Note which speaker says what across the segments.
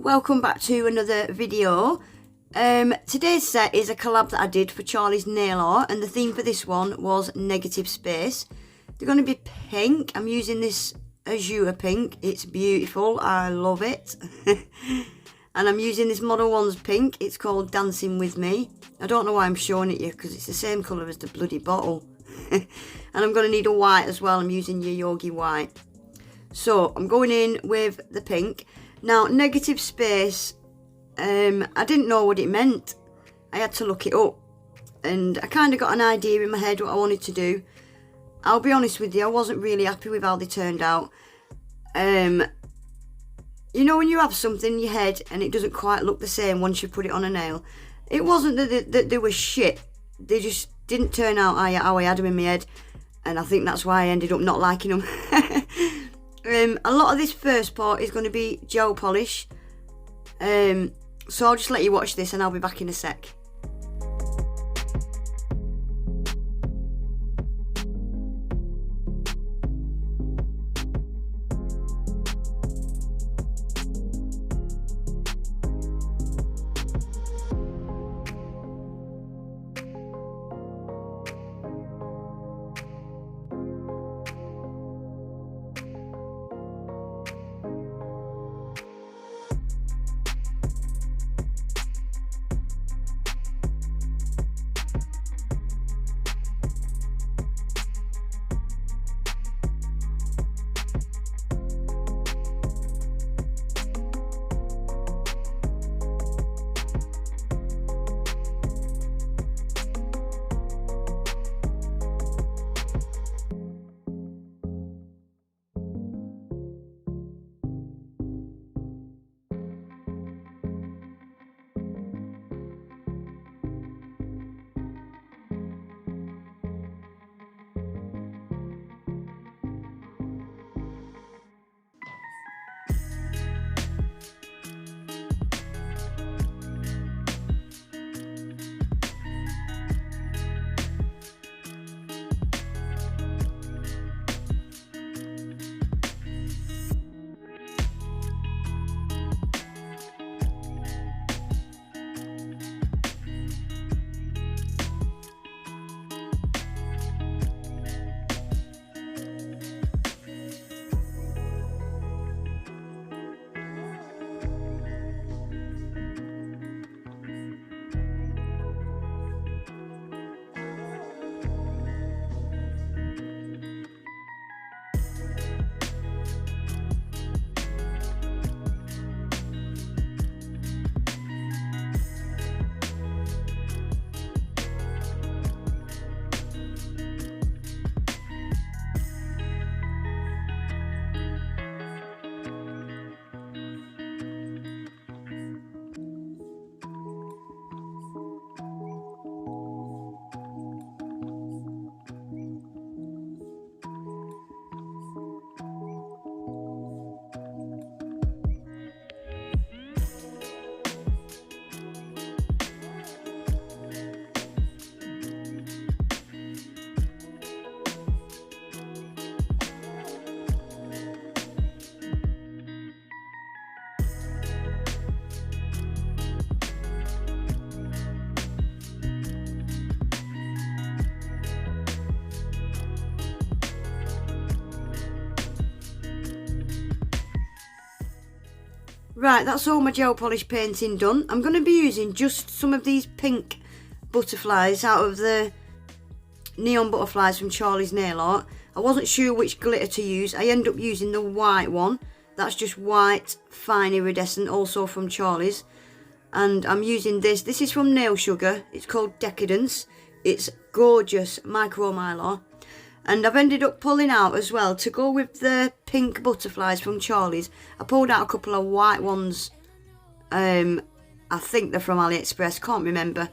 Speaker 1: welcome back to another video. Today's set is a collab that I did for Charlie's nail art, and the theme for this one was negative space. They're going to be pink. I'm using this azure pink. It's beautiful. I love it. And I'm using this Model 1's pink. It's called Dancing With Me. I don't know why I'm showing it you because it's the same colour as the bloody bottle. And I'm going to need a white as well. I'm using your Yogi white. So I'm going in with the pink. Now, negative space, I didn't know what it meant. I had to look it up. And I kind of got an idea in my head what I wanted to do. I'll be honest with you, I wasn't really happy with how they turned out. You know when you have something in your head and it doesn't quite look the same once you put it on a nail? It wasn't that they were shit. They just didn't turn out how I had them in my head. And I think that's why I ended up not liking them. A lot of this first part is going to be gel polish. So I'll just let you watch this and I'll be back in a sec. Right, that's all my gel polish painting done. I'm going to be using just some of these pink butterflies out of the neon butterflies from Charlie's nail art. I wasn't sure which glitter to use. I end up using the white one. That's just white, fine iridescent, also from Charlie's. And I'm using this. This is from Nail Sugar. It's called Decadence. It's gorgeous micro mylar. And I've ended up pulling out as well, to go with the pink butterflies from Charlie's, I pulled out a couple of white ones. I think they're from AliExpress, can't remember.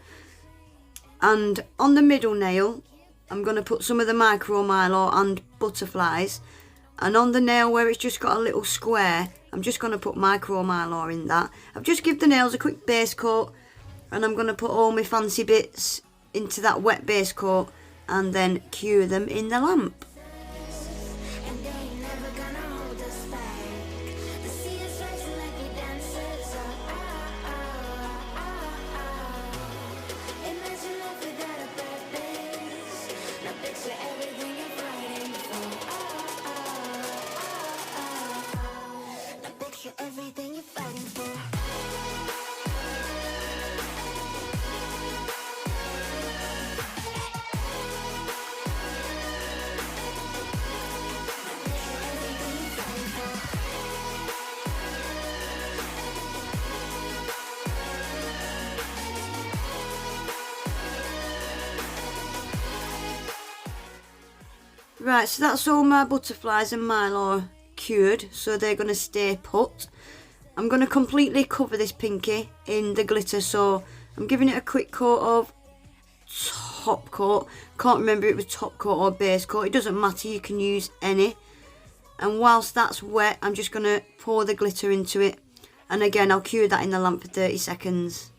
Speaker 1: And on the middle nail, I'm going to put some of the micro mylar and butterflies. And on the nail where it's just got a little square, I'm just going to put micro mylar in that. I've just given the nails a quick base coat. And I'm going to put all my fancy bits into that wet base coat and then cure them in the lamp. Right, so that's all my butterflies and mylar cured, so they're going to stay put. I'm going to completely cover this pinky in the glitter, so I'm giving it a quick coat of top coat. Can't remember if it was top coat or base coat, it doesn't matter, you can use any. And whilst that's wet, I'm just going to pour the glitter into it, and again I'll cure that in the lamp for 30 seconds.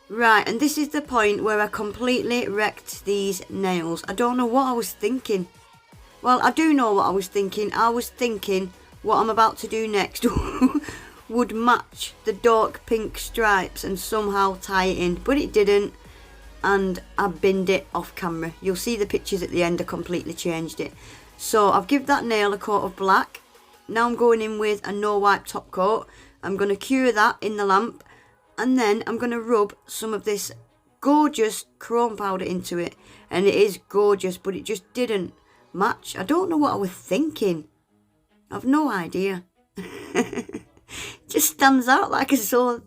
Speaker 1: Right, and this is the point where I completely wrecked these nails. I don't know what I was thinking. Well, I do know what I was thinking. I was thinking what I'm about to do next would match the dark pink stripes and somehow tie it in, but it didn't, and I binned it off camera. You'll see the pictures at the end, I completely changed it. So I've given that nail a coat of black. Now I'm going in with a no wipe top coat. I'm going to cure that in the lamp, and then I'm going to rub some of this gorgeous chrome powder into it. And it is gorgeous, but it just didn't match. I don't know what I was thinking. I've no idea. Just stands out like a sore,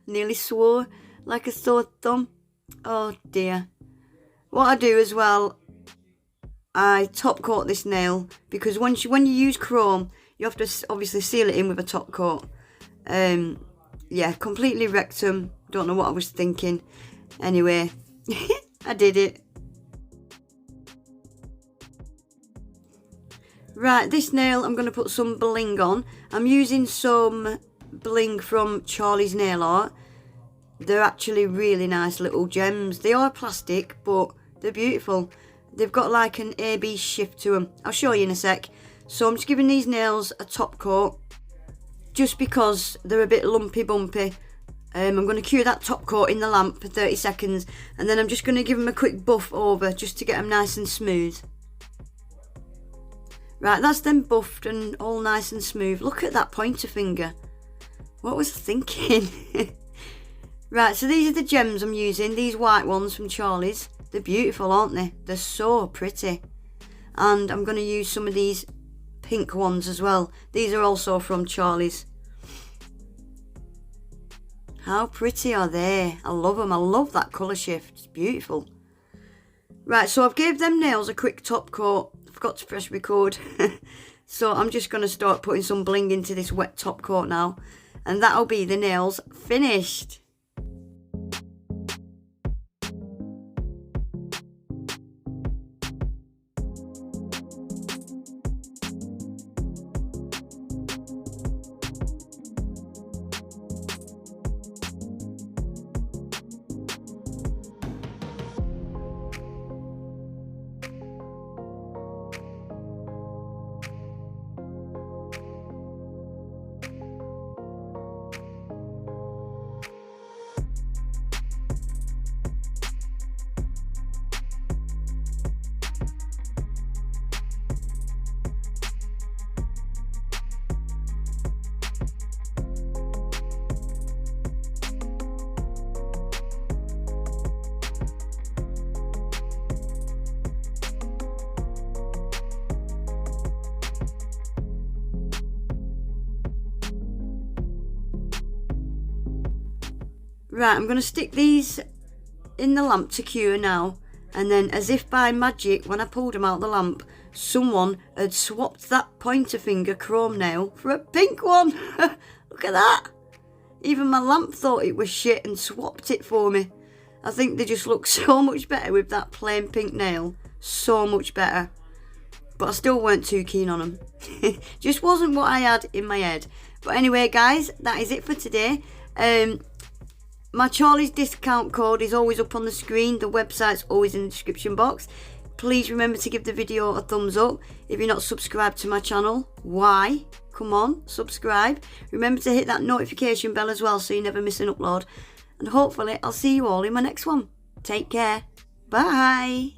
Speaker 1: nearly swore, like a sore thumb. Oh dear. What I do as well, I top coat this nail, because when you use chrome, you have to obviously seal it in with a top coat. Yeah, completely wrecked them. Don't know what I was thinking. Anyway, I did it. Right, this nail I'm going to put some bling on. I'm using some bling from Charlie's Nail Art. They're actually really nice little gems. They are plastic, but they're beautiful. They've got like an A-B shift to them. I'll show you in a sec. So I'm just giving these nails a top coat, just because they're a bit lumpy bumpy. I'm going to cure that top coat in the lamp for 30 seconds, and then I'm just going to give them a quick buff over just to get them nice and smooth. Right, that's them buffed and all nice and smooth. Look at that pointer finger. What was I thinking? Right, so these are the gems I'm using. These white ones from Charlie's. They're beautiful, aren't they? They're so pretty. And I'm going to use some of these pink ones as well. These are also from Charlie's. How pretty are they? I love them. I love that colour shift. It's beautiful. Right, so I've gave them nails a quick top coat. I forgot to press record. So I'm just going to start putting some bling into this wet top coat now. And that'll be the nails finished. Right, I'm going to stick these in the lamp to cure now, and then as if by magic, when I pulled them out the lamp, someone had swapped that pointer finger chrome nail for a pink one. Look at that. Even my lamp thought it was shit and swapped it for me. I think they just look so much better with that plain pink nail. So much better. But I still weren't too keen on them. Just wasn't what I had in my head. But anyway, guys, that is it for today. My Charlie's discount code is always up on the screen. The website's always in the description box. Please remember to give the video a thumbs up. If you're not subscribed to my channel, why? Come on, subscribe. Remember to hit that notification bell as well so you never miss an upload. And hopefully I'll see you all in my next one. Take care. Bye.